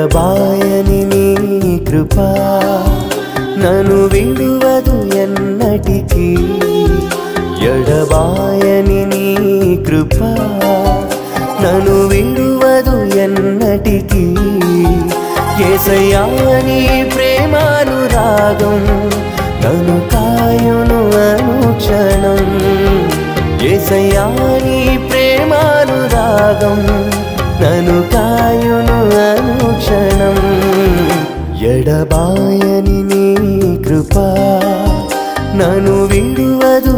ఎడబాయని నీ కృపా నన్ను విడువదు ఎన్నటికీ ఎడబాయని నీ కృపా నన్ను విడువదు ఎన్నటికీ యేసయ్యా నీ ప్రేమానురాగం నన్ను కాయును అనుక్షణం యేసయ్యా నీ ప్రేమానురాగం నన్ను కాయును అనుక్షణం ఎడబాయని నీ కృపా నన్ను విడువదు